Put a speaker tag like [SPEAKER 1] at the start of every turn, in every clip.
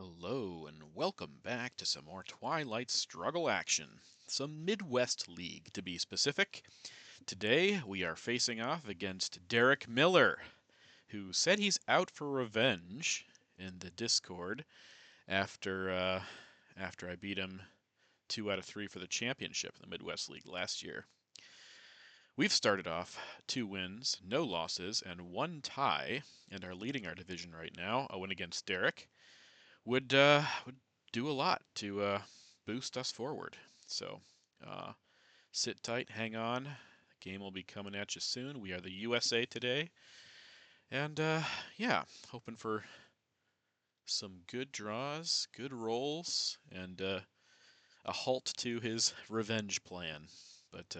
[SPEAKER 1] Hello and welcome back to some more Twilight struggle action. Some Midwest League to be specific. Today we are facing off against Derek Miller, who said he's out for revenge in the Discord after I beat him 2 out of 3 for the championship in the Midwest League last year. We've started off 2 wins, no losses, and 1 tie, and are leading our division right now. A win against Derek would do a lot to boost us forward. So uh, sit tight, hang on. The game will be coming at you soon. We are the USA today, and yeah, hoping for some good draws, good rolls, and a halt to his revenge plan. But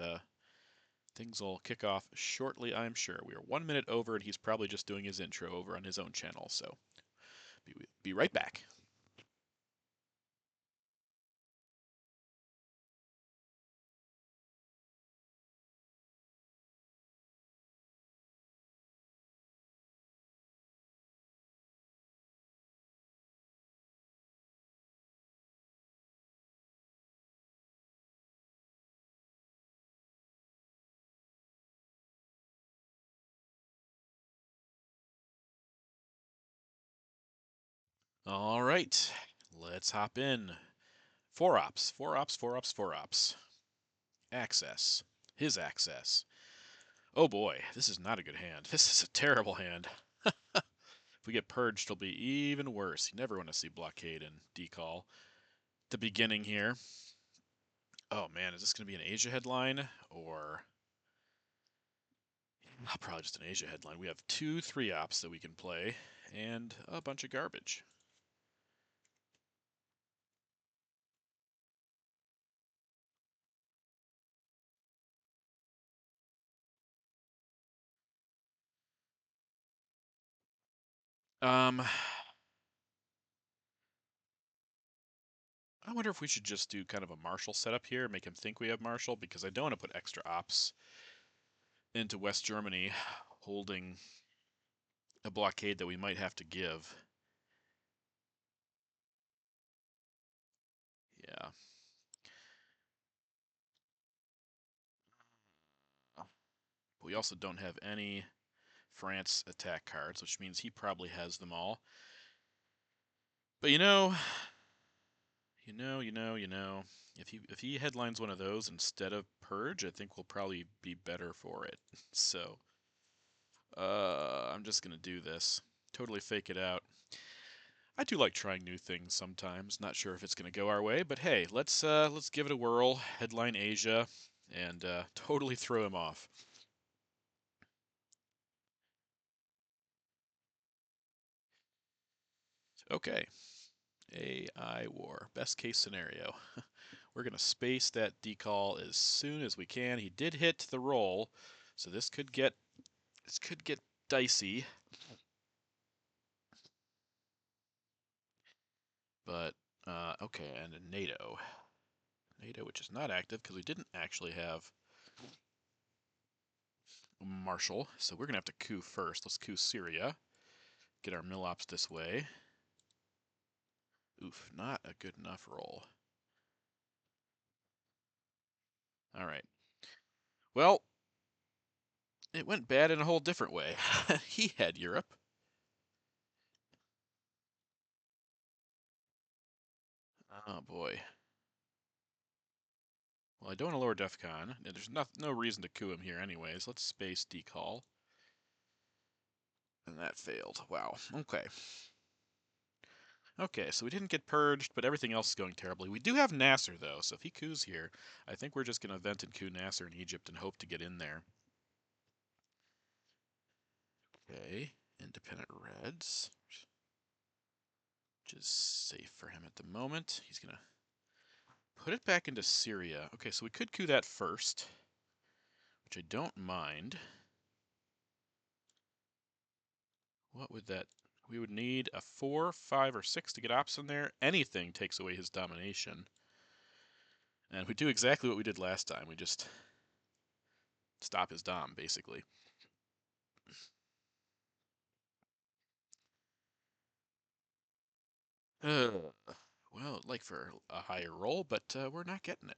[SPEAKER 1] things will kick off shortly, I'm sure. We are 1 minute over, and he's probably just doing his intro over on his own channel. So be right back. All right, let's hop in. 4 ops, 4 ops, 4 ops, 4 ops. Access. His access. Oh boy, this is not a good hand. This is a terrible hand. If we get purged, it'll be even worse. You never want to see blockade and decall. The beginning here. Oh man, is this going to be an Asia headline or probably just an Asia headline? We have 2 3-ops that we can play and a bunch of garbage. I wonder if we should just do kind of a Marshall setup here, make him think we have Marshall, because I don't want to put extra ops into West Germany holding a blockade that we might have to give. Yeah. We also don't have any France attack cards, which means he probably has them all. But if he headlines one of those instead of Purge, I think we'll probably be better for it. So, I'm just gonna do this. Totally fake it out. I do like trying new things sometimes. Not sure if it's gonna go our way, but hey, let's give it a whirl. Headline Asia, and totally throw him off. Okay, AI war, best case scenario. We're gonna space that decall as soon as we can. He did hit the roll, so this could get dicey. But okay, and a NATO, which is not active because we didn't actually have Marshall, so we're gonna have to coup first. Let's coup Syria. Get our Millops this way. Oof, not a good enough roll. All right. Well, it went bad in a whole different way. He had Europe. Oh boy. Well, I don't want to lower DEFCON. There's no reason to coup him here anyways. Let's space decall. And that failed. Wow. Okay. Okay, so we didn't get purged, but everything else is going terribly. We do have Nasser, though, so if he coups here, I think we're just going to vent and coup Nasser in Egypt and hope to get in there. Okay, independent Reds, which is safe for him at the moment. He's going to put it back into Syria. Okay, so we could coup that first, which I don't mind. What would that... We would need a 4, 5, or 6 to get ops in there. Anything takes away his domination. And we do exactly what we did last time. We just stop his dom, basically. Well, I'd like for a higher roll, but we're not getting it.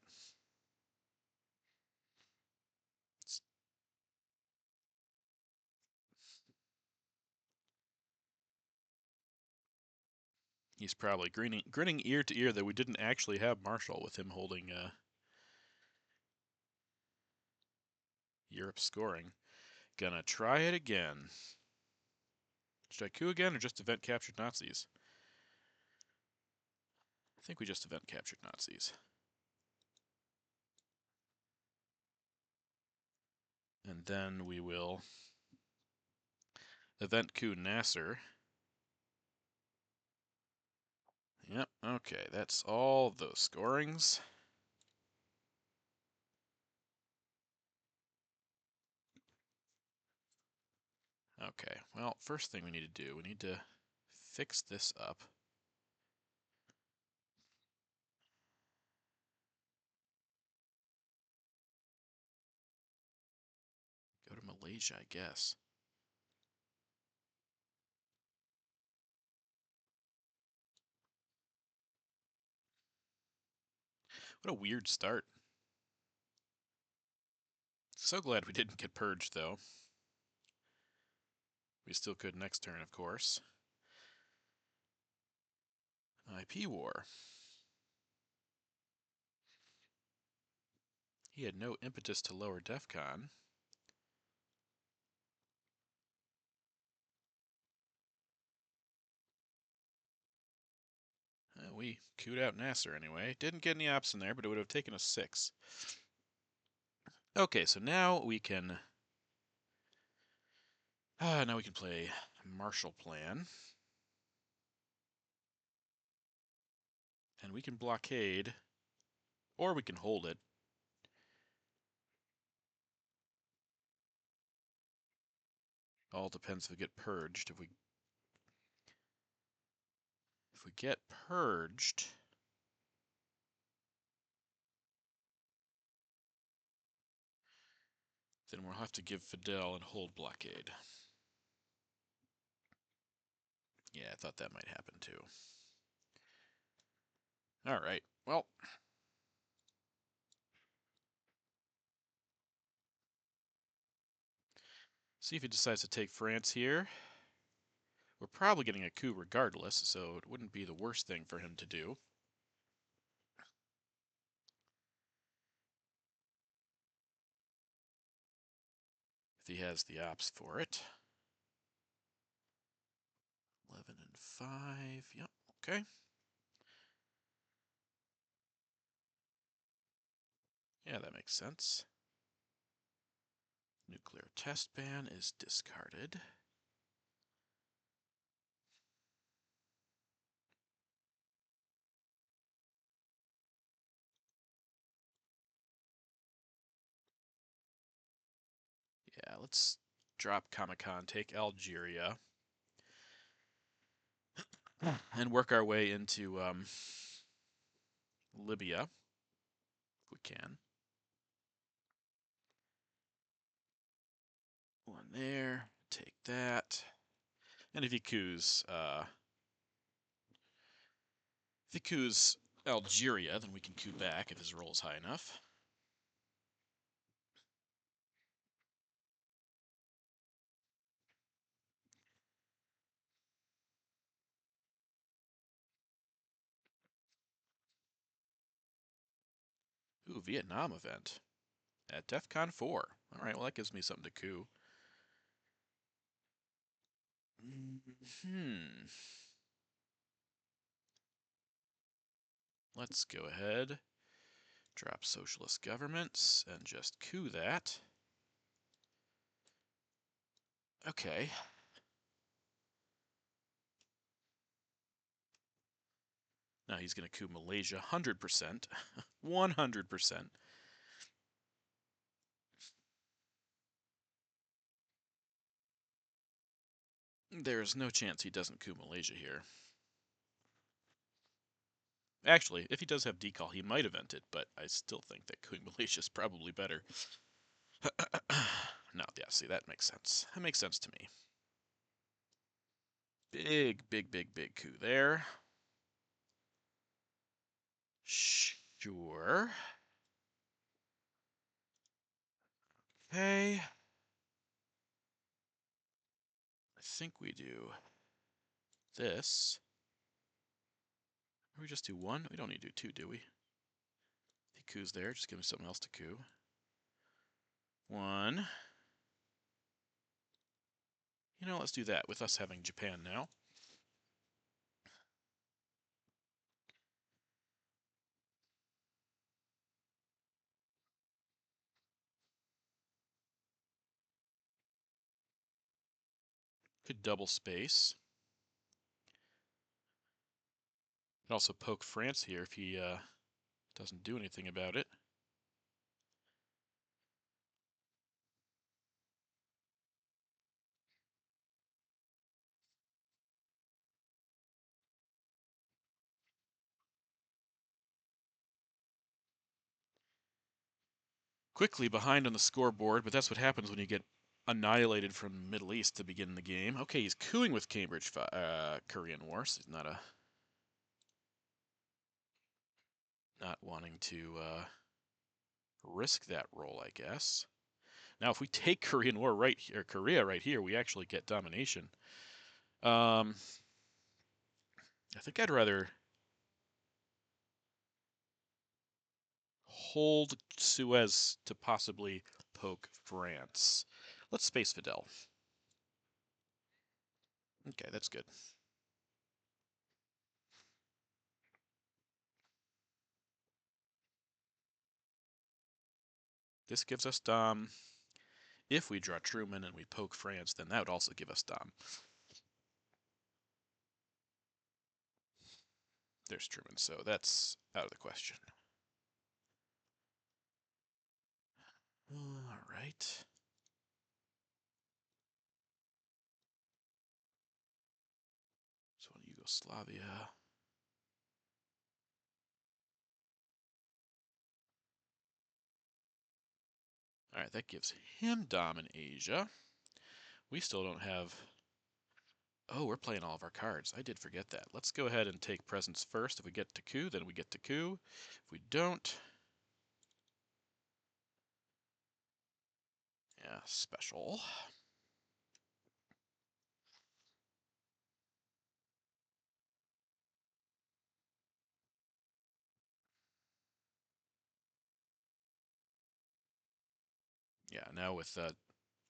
[SPEAKER 1] He's probably grinning ear to ear that we didn't actually have Marshall with him holding Europe scoring. Gonna try it again. Should I coup again or just event captured Nazis? I think we just event captured Nazis. And then we will event coup Nasser. Yep, okay, that's all those scorings. Okay, well, first thing we need to do, we need to fix this up. Go to Malaysia, I guess. What a weird start. So glad we didn't get purged, though. We still could next turn, of course. IP war. He had no impetus to lower DEFCON. We couped out Nasser anyway. Didn't get any ops in there, but it would have taken us 6. Okay, so now we can play Marshall Plan. And we can blockade, or we can hold it. All depends if we get purged. If we get purged, then we'll have to give Fidel and hold blockade. Yeah, I thought that might happen too. All right, well. See if he decides to take France here. We're probably getting a coup regardless, so it wouldn't be the worst thing for him to do. If he has the ops for it. 11 and 5. Yep, okay. Yeah, that makes sense. Nuclear test ban is discarded. Yeah, let's drop Kamakan, take Algeria, and work our way into Libya, if we can. One there, take that. And if he coups Algeria, then we can coup back if his roll is high enough. Ooh, Vietnam event at DEFCON 4. All right, well, that gives me something to coup. Let's go ahead, drop socialist governments, and just coup that. Okay. Now he's going to coup Malaysia 100%. 100%. There's no chance he doesn't coup Malaysia here. Actually, if he does have decal, he might event it, but I still think that coup Malaysia is probably better. No, yeah, see, that makes sense. That makes sense to me. Big coup there. Sure. Okay. I think we do this. Or we just do one? We don't need to do two, do we? He coos there. Just give him something else to coo. One. You know, let's do that with us having Japan now. Could double space. Could also poke France here if he doesn't do anything about it. Quickly behind on the scoreboard, but that's what happens when you get annihilated from the Middle East to begin the game. Okay, he's cooing with Cambridge Korean War, so he's not wanting to risk that roll, I guess. Now, if we take Korean War right here, Korea right here, we actually get domination. I think I'd rather hold Suez to possibly poke France. Let's space Fidel. Okay, that's good. This gives us Dom. If we draw Truman and we poke France, then that would also give us Dom. There's Truman, so that's out of the question. All right. So Yugoslavia. All right, that gives him Dom in Asia. We still don't have... Oh, we're playing all of our cards. I did forget that. Let's go ahead and take presents first. If we get to coup, then we get to coup. If we don't... Yeah, special. Yeah, now with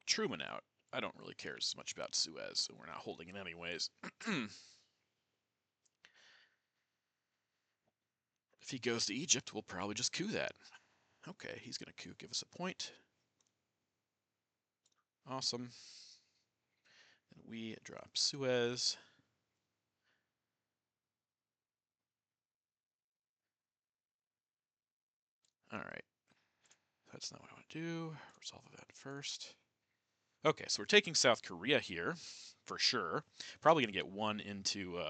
[SPEAKER 1] Truman out, I don't really care as much about Suez, so we're not holding it anyways. If he goes to Egypt, we'll probably just coup that. Okay, he's going to coup, give us a point. Awesome. And we drop Suez. All right. That's not what I want to do. Resolve event first. Okay, so we're taking South Korea here, for sure. Probably going to get one into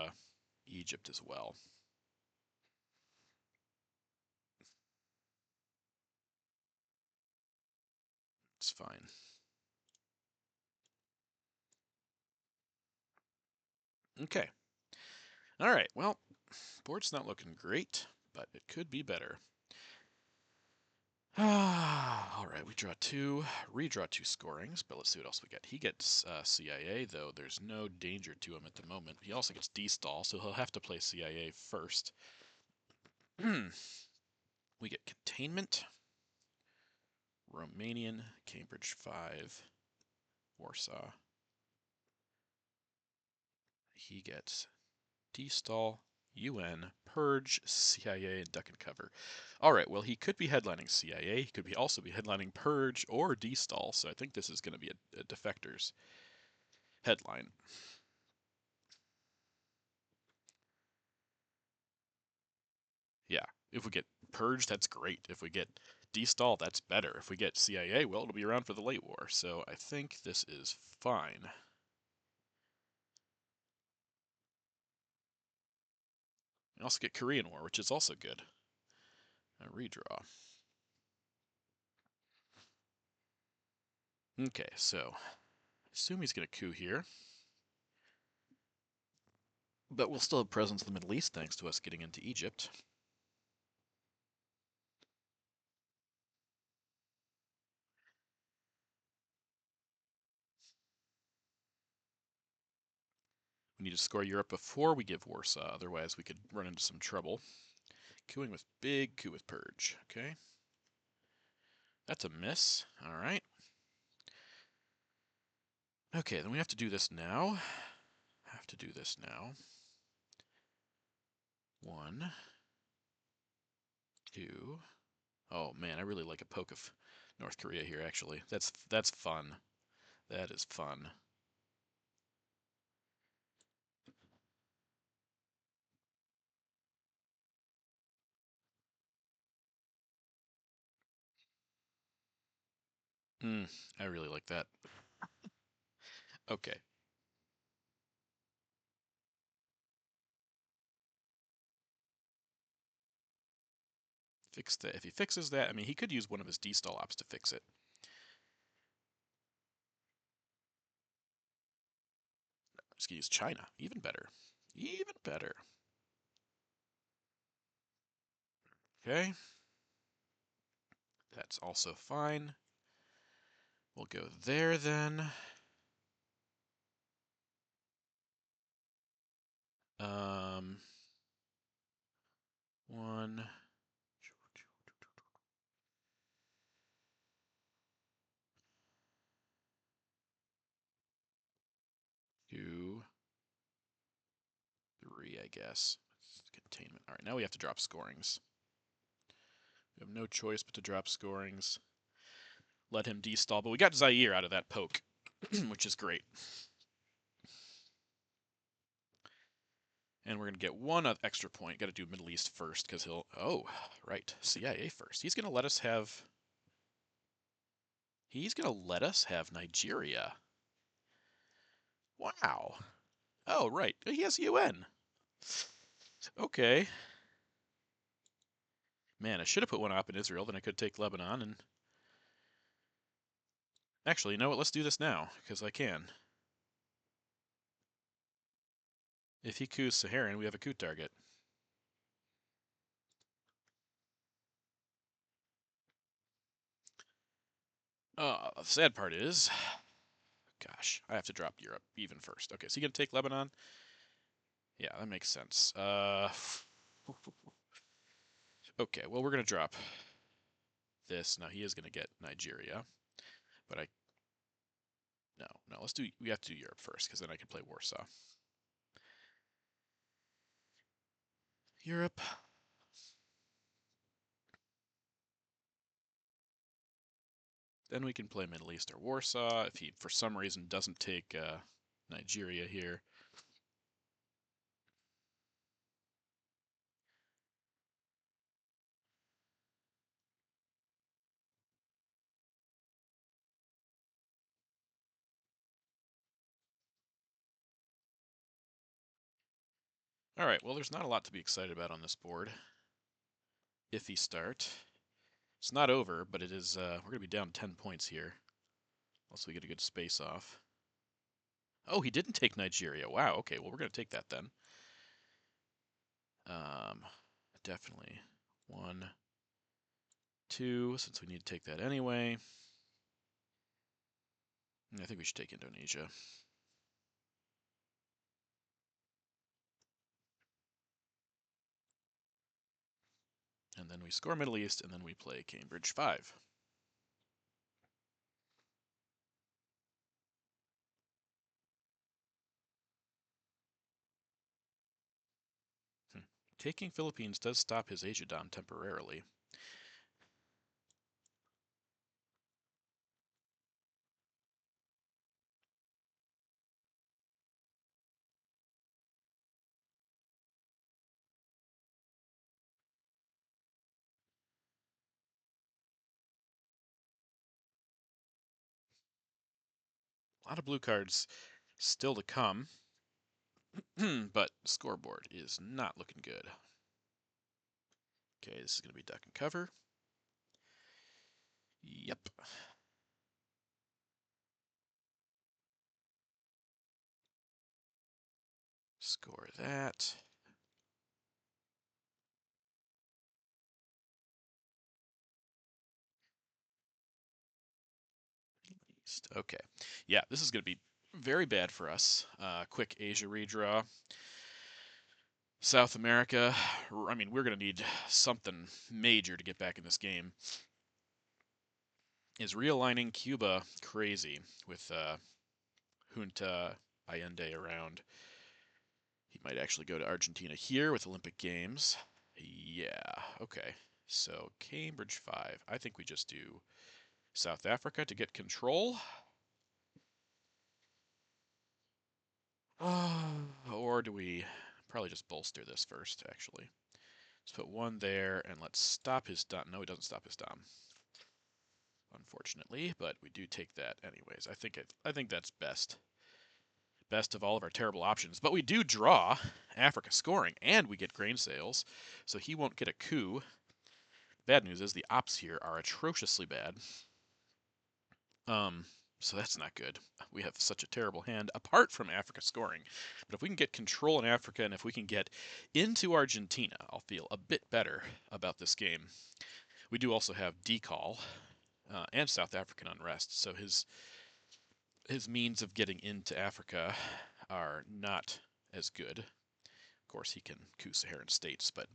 [SPEAKER 1] Egypt as well. It's fine. Okay. All right, well, board's not looking great, but it could be better. All right, we draw two, redraw two scorings, but let's see what else we get. He gets CIA, though there's no danger to him at the moment. He also gets D-stall, so he'll have to play CIA first. We get containment, Romanian, Cambridge 5, Warsaw. He gets D-stall, UN, Purge, CIA, and Duck and Cover. All right, well, he could be headlining CIA. He could also be headlining Purge or D-stall, so I think this is going to be a defector's headline. Yeah, if we get Purge, that's great. If we get D-stall, that's better. If we get CIA, well, it'll be around for the late war, so I think this is fine. We also get Korean War, which is also good. A redraw. Okay, so assume he's going to coup here. But we'll still have presence in the Middle East thanks to us getting into Egypt. need to score Europe before we give Warsaw, otherwise we could run into some trouble. Queuing with big, coup with purge. Okay. That's a miss. All right. Okay, then we have to do this now. Have to do this now. 1, 2. Oh man, I really like a poke of North Korea here. Actually, that's fun. That is fun. I really like that. Okay. Fix that. If he fixes that, I mean, he could use one of his D-stall ops to fix it. Just gonna use China. Even better. Even better. Okay. That's also fine. We'll go there then. Um, 1, 2, 3, I guess. Containment. All right, now we have to drop scorings. We have no choice but to drop scorings. Let him de-stall, but we got Zaire out of that poke, which is great. And we're going to get one extra point. Got to do Middle East first, because he'll... Oh, right. CIA first. He's going to let us have... He's going to let us have Nigeria. Wow. Oh, right. He has UN. Okay. Man, I should have put one op in Israel, then I could take Lebanon and... Actually, you know what? Let's do this now, because I can. If he coups Saharan, we have a coup target. The sad part is... Gosh, I have to drop Europe even first. Okay, so you gonna take Lebanon? Yeah, that makes sense. Okay, well, we're gonna drop this. Now, he is gonna get Nigeria, but no, we have to do Europe first, because then I can play Warsaw. Europe. Then we can play Middle East or Warsaw if he, for some reason, doesn't take Nigeria here. All right, well, there's not a lot to be excited about on this board. Iffy start. It's not over, but it is. We're going to be down 10 points here. Also, we get a good space off. Oh, he didn't take Nigeria. Wow, okay, well, we're going to take that then. Definitely. 1, 2, since we need to take that anyway. I think we should take Indonesia. And then we score Middle East, and then we play Cambridge 5. Taking Philippines does stop his Asia Dom temporarily. A lot of blue cards still to come, but scoreboard is not looking good. Okay, this is going to be duck and cover. Yep. Score that. Okay. Yeah, this is going to be very bad for us. Quick Asia redraw. South America, I mean, we're going to need something major to get back in this game. Is realigning Cuba crazy with Junta Allende around? He might actually go to Argentina here with Olympic Games. Yeah, okay. So Cambridge 5. I think we just do South Africa to get control. Or do we probably just bolster this first, actually? Let's put one there, and let's stop his dom. No, he doesn't stop his dom, unfortunately, but we do take that anyways. I think that's best. Best of all of our terrible options. But we do draw Africa scoring, and we get grain sales, so he won't get a coup. Bad news is the ops here are atrociously bad. So that's not good. We have such a terrible hand, apart from Africa scoring. But if we can get control in Africa, and if we can get into Argentina, I'll feel a bit better about this game. We do also have decall and South African unrest, so his means of getting into Africa are not as good. Of course, he can coup Saharan states, but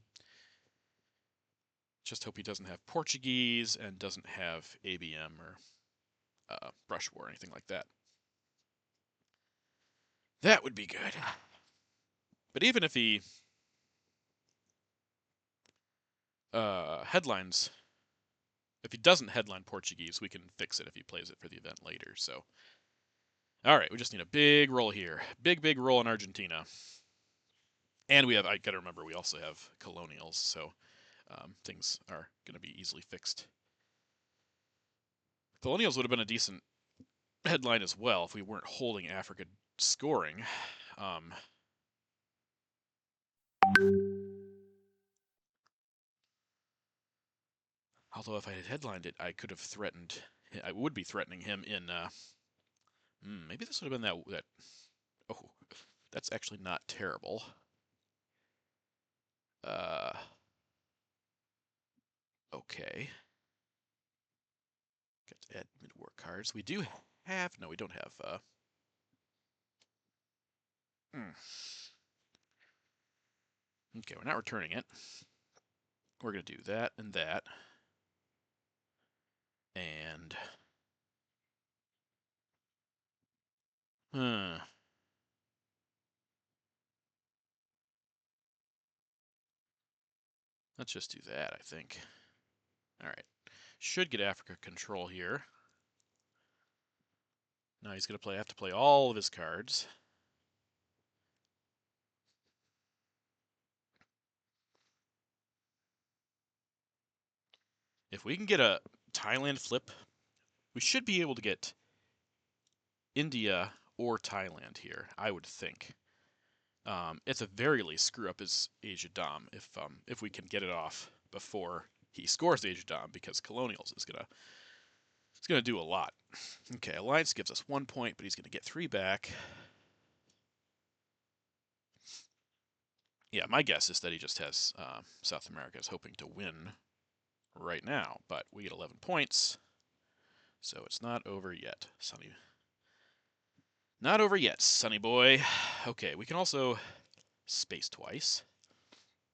[SPEAKER 1] just hope he doesn't have Portuguese and doesn't have ABM or brush war or anything like that. That would be good. But even if he headlines, if he doesn't headline Portuguese, we can fix it if he plays it for the event later. So, all right, we just need a big roll here. Big roll in Argentina. And we have, I gotta remember, we also have colonials, so things are gonna be easily fixed. Colonials would have been a decent headline as well if we weren't holding Africa scoring. Although if I had headlined it, I could have threatened. I would be threatening him in. Maybe this would have been that. Oh, that's actually not terrible. Okay. Got to add mid-war cards. We do have. No, we don't have. Okay, we're not returning it. We're gonna do that and that. And. Let's just do that, I think. All right. Should get Africa control here. Now he's gonna have to play all of his cards. If we can get a Thailand flip, we should be able to get India or Thailand here, I would think. At the very least, screw up his Asia Dom if we can get it off before he scores Asia Dom, because Colonials is gonna do a lot. Okay, Alliance gives us 1 point, but he's gonna get 3 back. Yeah, my guess is that he just has South America is hoping to win right now, but we get 11 points, so it's not over yet, Sonny. Not over yet, Sonny boy. Okay, we can also space twice.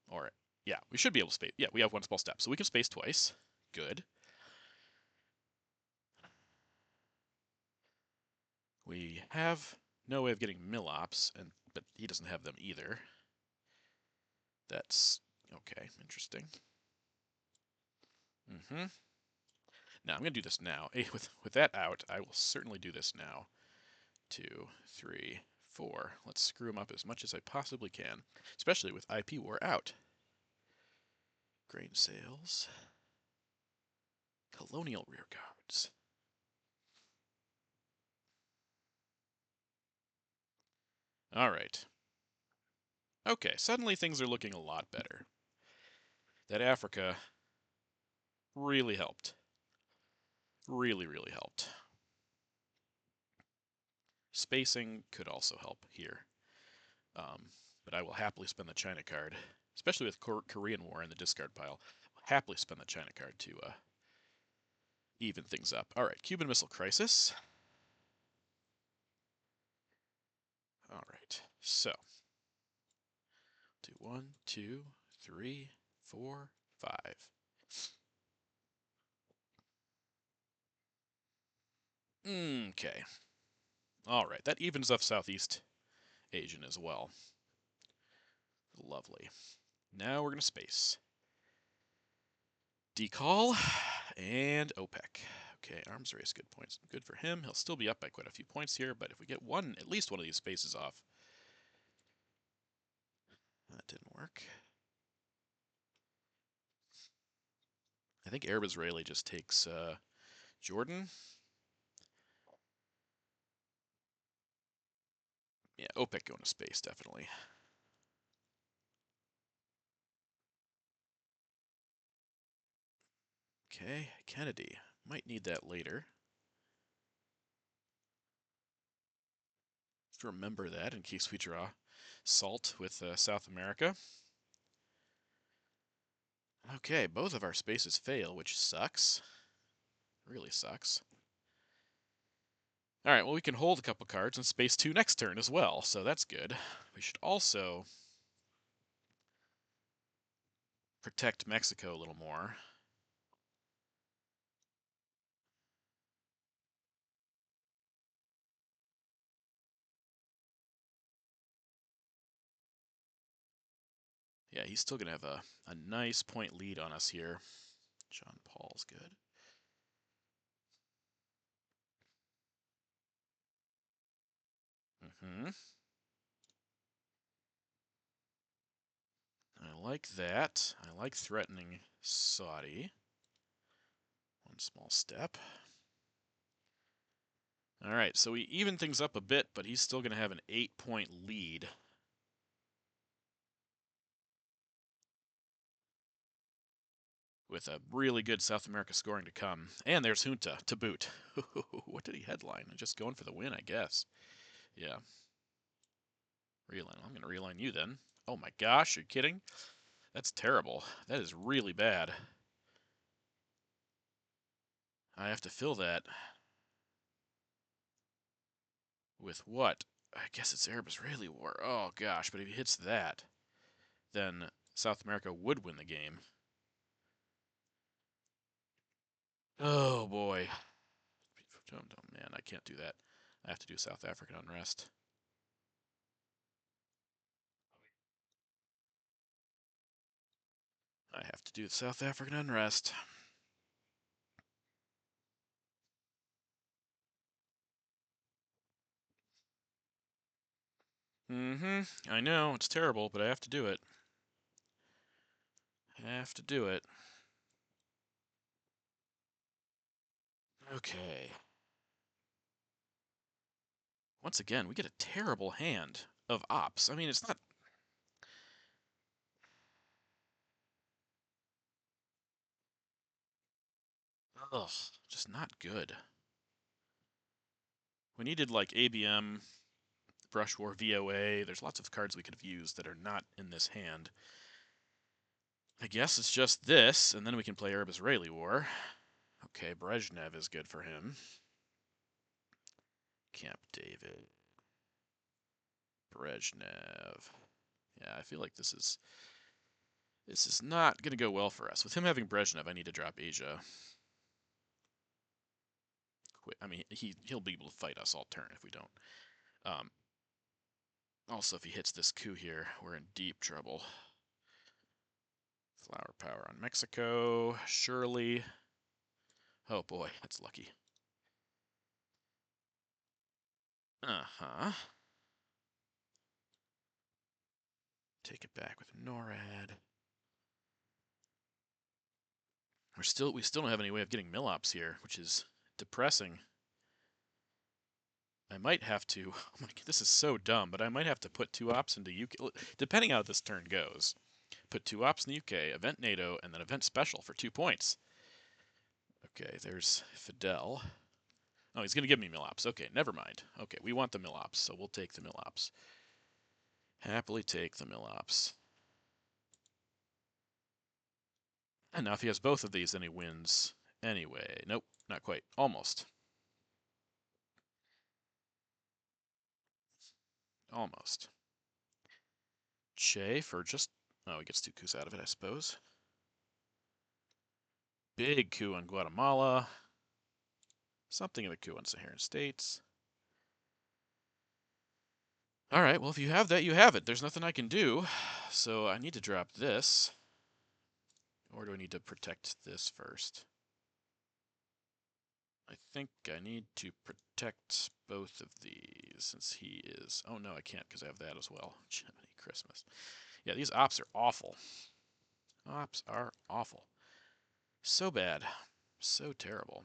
[SPEAKER 1] Or, yeah, we should be able to space. Yeah, we have one small step, so we can space twice. Good. We have no way of getting Millops, but he doesn't have them either. That's okay, interesting. Now, I'm going to do this now. With that out, I will certainly do this now. 2, 3, 4. Let's screw him up as much as I possibly can, especially with IP War out. Grain sales. Colonial rearguards. All right. Okay, suddenly things are looking a lot better. That Africa really helped. Really helped. Spacing could also help here. But I will happily spend the China card, especially with Korean War in the discard pile. I'll happily spend the China card to even things up. All right, Cuban Missile Crisis. All right, so do 1, 2, 3, 4, 5. Okay. All right, that evens up Southeast Asian as well. Lovely. Now we're going to space. Decall and OPEC. Okay, arms race, good points. Good for him. He'll still be up by quite a few points here, but if we get at least one of these spaces off, that didn't work. I think Arab Israeli just takes Jordan. Yeah, OPEC going to space, definitely. Okay, Kennedy. Might need that later. Just remember that in case we draw SALT with South America. Okay, both of our spaces fail, which sucks. Really sucks. All right, well, we can hold a couple cards and space 2 next turn as well, so that's good. We should also protect Mexico a little more. Yeah, he's still going to have a nice point lead on us here. John Paul's good. I like that. I like threatening Saudi. One small step. All right, so we even things up a bit, but he's still going to have an 8-point lead. With a really good South America scoring to come. And there's Junta to boot. What did he headline? Just going for the win, I guess. Yeah. Realign. I'm going to realign you then. Oh my gosh, you're kidding? That's terrible. That is really bad. I have to fill that with what? I guess it's Arab-Israeli war. Oh gosh, but if he hits that, then South America would win the game. Oh boy. Oh man, I can't do that. I have to do South African unrest. I have to do South African unrest. I know, it's terrible, but I have to do it. I have to do it. Okay. Once again, we get a terrible hand of ops. I mean, it's not... Ugh, just not good. We needed, like, ABM, Brush War, VOA. There's lots of cards we could have used that are not in this hand. I guess it's just this, and then we can play Arab-Israeli War. Okay, Brezhnev is good for him. Camp David. Brezhnev. Yeah, I feel like this is not going to go well for us. With him having Brezhnev, I need to drop Asia. I mean, he'll be able to fight us all turn if we don't. Also, if he hits this coup here, we're in deep trouble. Flower power on Mexico, surely. Oh boy, that's lucky. Uh-huh. Take it back with NORAD. We still don't have any way of getting Millops here, which is depressing. I might have to. Oh my God, this is so dumb, but I might have to put 2 ops into UK, depending how this turn goes. Put 2 ops in the UK, event NATO, and then event special for 2 points. Okay, there's Fidel. Oh, he's going to give me Millops. Okay, never mind. Okay, we want the Millops, so we'll take the Millops. Happily take the Millops. And now if he has both of these, then he wins anyway. Nope, not quite. Almost. Almost. Che for just... Oh, he gets 2 coups out of it, I suppose. Big coup on Guatemala. Something of a coup on Saharan states. All right, well, if you have that, you have it. There's nothing I can do. So I need to drop this. Or do I need to protect this first? I think I need to protect both of these since he is... Oh, no, I can't because I have that as well. Jiminy Christmas. Yeah, these ops are awful. Ops are awful. So bad. So terrible.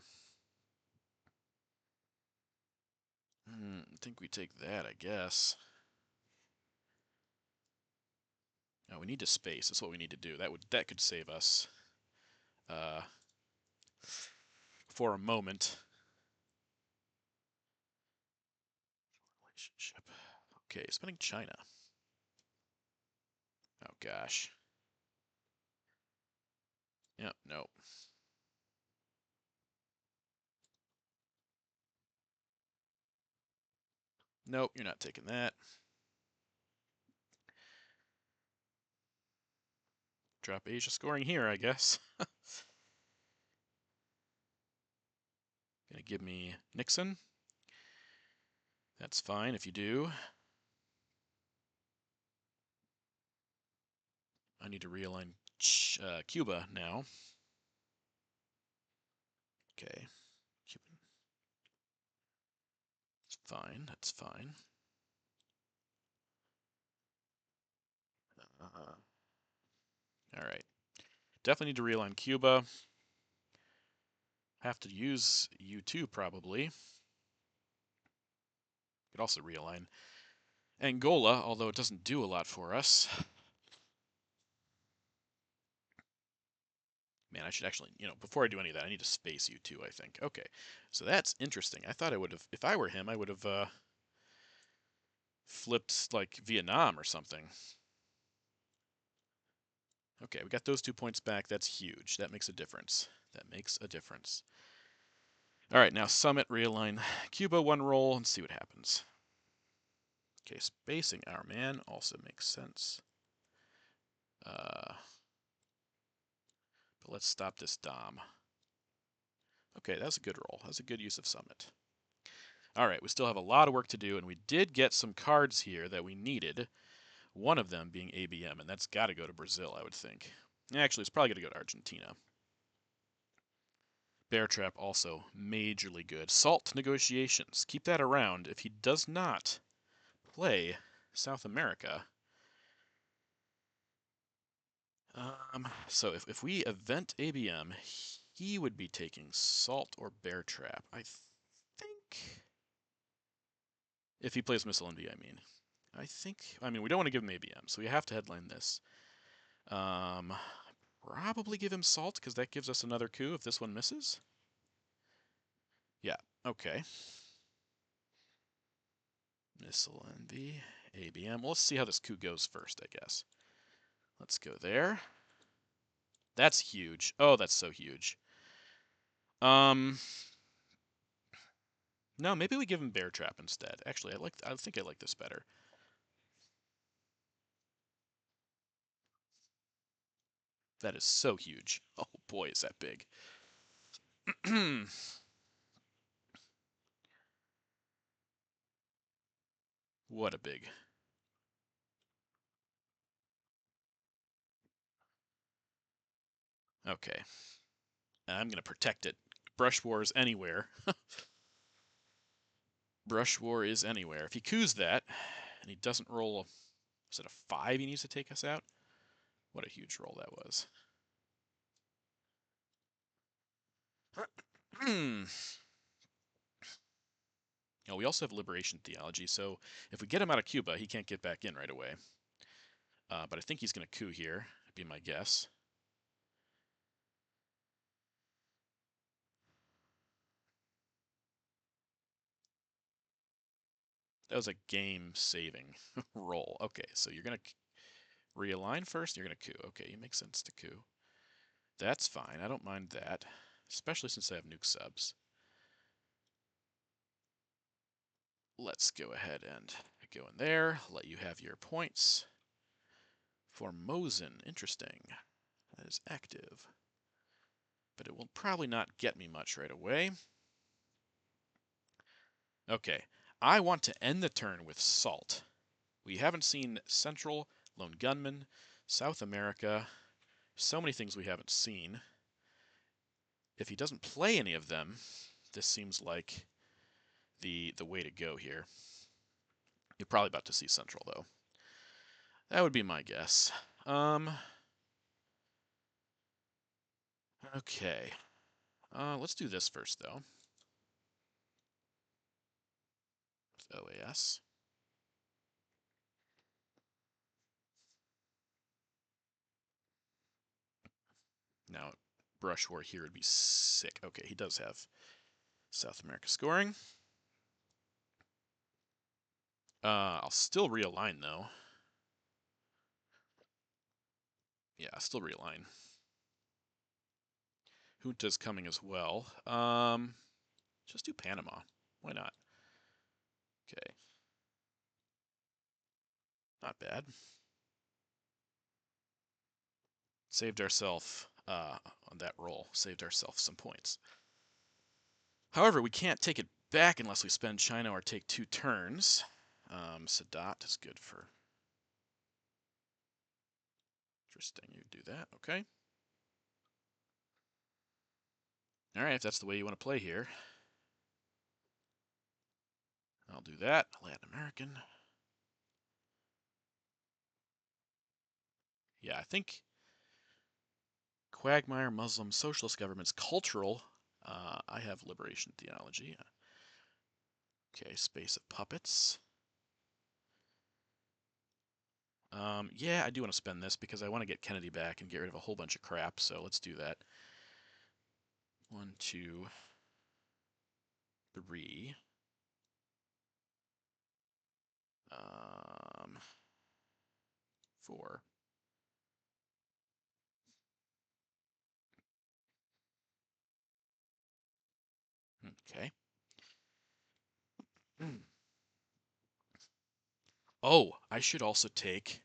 [SPEAKER 1] I think we take that, I guess. No, we need to space. That's what we need to do. That could save us uh, for a moment. Relationship. Okay, spending China. Oh gosh. Yep, no. Nope, you're not taking that. Drop Asia scoring here, I guess. Gonna give me Nixon. That's fine if you do. I need to realign Cuba now. Okay. Cuban. It's fine. That's fine. All right. Definitely need to realign Cuba. Have to use U2 probably. Could also realign Angola, although it doesn't do a lot for us. Man, I should actually, before I do any of that, I need to space U2, I think. Okay, so that's interesting. I thought I would have, if I were him, I would have flipped like Vietnam or something. Okay, we got those 2 points back. That's huge. That makes a difference. That makes a difference. All right, now Summit, realign Cuba, 1 roll, and see what happens. Okay, spacing our man also makes sense. But let's stop this Dom. Okay, that's a good roll. That's a good use of Summit. All right, we still have a lot of work to do, and we did get some cards here that we needed. One of them being ABM, and that's got to go to Brazil, I would think. Actually, it's probably going to go to Argentina. Bear Trap also majorly good. Salt negotiations. Keep that around. If he does not play South America, so if we event ABM, he would be taking Salt or Bear Trap. I think if he plays Missile Envy, I mean, we don't want to give him ABM, so we have to headline this. Probably give him Salt, because that gives us another coup if this one misses. Yeah, okay. Missile Envy, ABM. Well, let's see how this coup goes first, I guess. Let's go there. That's huge. Oh, that's so huge. No, maybe we give him Bear Trap instead. Actually, I think I like this better. That is so huge. Oh boy, is that big. What a big. Okay. I'm going to protect it. Brush War is anywhere. Brush War is anywhere. If he coups that, and he doesn't roll, is it a 5 he needs to take us out? What a huge roll that was. Oh, we also have Liberation Theology, so if we get him out of Cuba, he can't get back in right away. But I think he's going to coup here, would be my guess. That was a game-saving roll. Okay, so you're going to realign first, you're going to coup. Okay, it makes sense to coup. That's fine. I don't mind that, especially since I have nuke subs. Let's go ahead and go in there, let you have your points. Formosan, interesting. That is active. But it will probably not get me much right away. Okay, I want to end the turn with Salt. We haven't seen Central, Lone Gunman, South America, so many things we haven't seen. If he doesn't play any of them, this seems like the way to go here. You're probably about to see Central, though. That would be my guess. Okay. Let's do this first, though. With OAS. Now, Brush War here would be sick. Okay, he does have South America scoring. I'll still realign, though. Yeah, I'll still realign. Junta's coming as well. Just do Panama. Why not? Okay. Not bad. Saved ourselves on that roll. Saved ourselves some points. However, we can't take it back unless we spend China or take 2 turns. Sadat is good for... Interesting, you do that, okay. Alright, if that's the way you want to play here. I'll do that. Latin American. Yeah, I think Quagmire, Muslim, Socialist governments, cultural. I have liberation theology. Okay, Space of Puppets. Yeah, I do want to spend this because I want to get Kennedy back and get rid of a whole bunch of crap, so let's do that. 1, 2, 3. 4. Okay. Oh, I should also take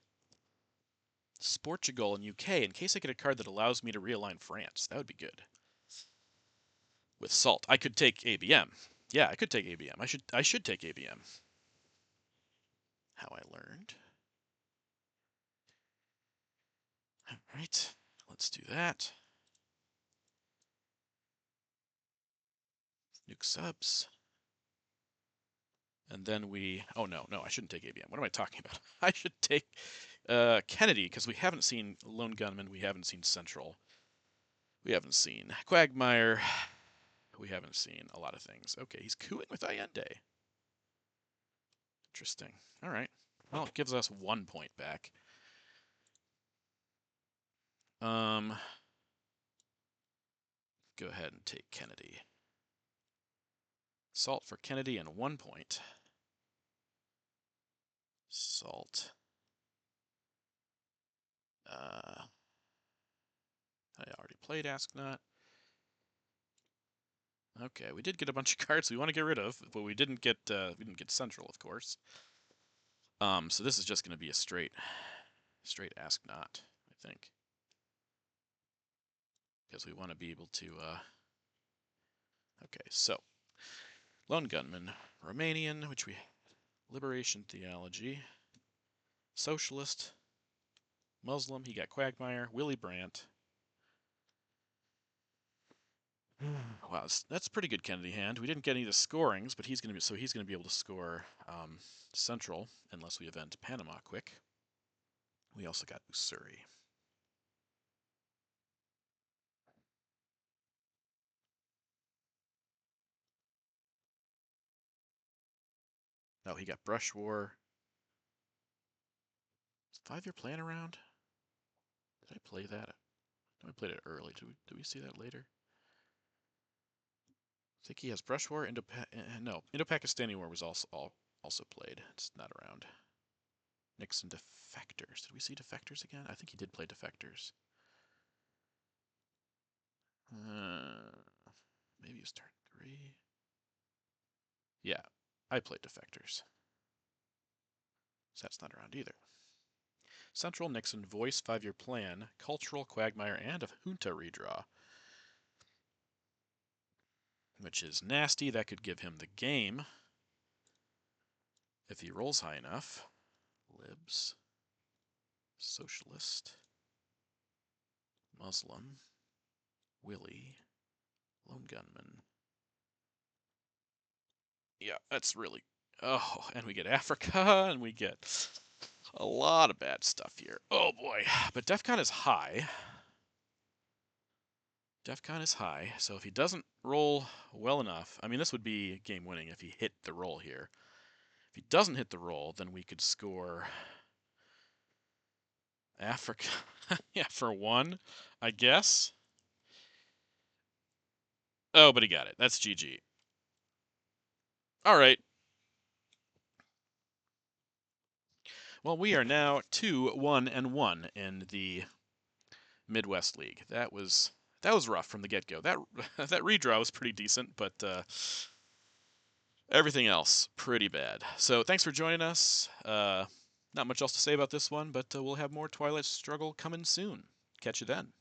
[SPEAKER 1] Portugal and UK in case I get a card that allows me to realign France. That would be good. With Salt, I could take ABM. Yeah, I could take ABM. I should take ABM. How I learned. All right, let's do that. Nuke subs. And then we... Oh, no, I shouldn't take ABM. What am I talking about? I should take Kennedy, because we haven't seen Lone Gunman. We haven't seen Central. We haven't seen Quagmire. We haven't seen a lot of things. Okay, he's cooing with Allende. Interesting. All right. Well, it gives us 1 point back. Go ahead and take Kennedy. Salt for Kennedy and 1 point. Salt. I already played Ask Not. Okay, we did get a bunch of cards we want to get rid of, but we didn't get Central, of course. So this is just going to be a straight Ask Not, I think, because we want to be able to. Okay, so Lone Gunman, Romanian, which we Liberation Theology, Socialist, Muslim. He got Quagmire, Willy Brandt. Wow, that's pretty good Kennedy hand. We didn't get any of the scorings, but he's gonna be able to score Central unless we event Panama quick. We also got Ussuri. Oh, he got Brush War. Is 5-year plan around? Did I play that? No, I played it early. Did we see that later? I think he has Brush War. Indo-Pakistani War was also played. It's not around. Nixon Defectors. Did we see Defectors again? I think he did play Defectors. Maybe it was turn 3. Yeah, I played Defectors. So that's not around either. Central Nixon Voice 5-Year Plan, Cultural Quagmire, and a Junta redraw. Which is nasty. That could give him the game if he rolls high enough. Libs. Socialist. Muslim. Willie. Lone gunman. Yeah, that's really... Oh, and we get Africa, and we get a lot of bad stuff here. Oh boy. But DEFCON is high. DEFCON is high, so if he doesn't roll well enough... I mean, this would be game winning if he hit the roll here. If he doesn't hit the roll, then we could score... Africa. Yeah, for 1, I guess. Oh, but he got it. That's GG. All right. Well, we are now 2-1-1 in the Midwest League. That was rough from the get-go. That redraw was pretty decent, but everything else pretty bad. So thanks for joining us. Not much else to say about this one, but we'll have more Twilight Struggle coming soon. Catch you then.